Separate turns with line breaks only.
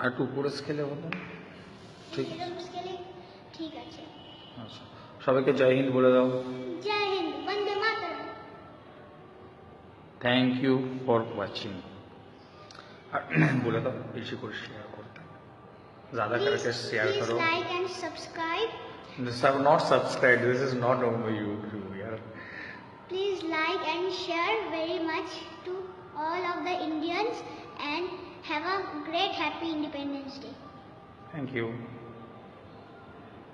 আর একটু উপরে স্কেলে বলো। ঠিক
এরকম স্কেলে ঠিক আছে।
আচ্ছা, সবাইকে জয় হিন্দ বলে দাও।
জয় হিন্দ, বন্দে মাতরম।
Thank you for watching. আর বলে দাও বেশি করে শেয়ার করতে, ज़्यादा करके शेयर करो।
Please like and subscribe.
This have not subscribed. This is not on my YouTube, yaar.
Please like and share very much to all of the Indians and have a great happy Independence Day.
Thank you.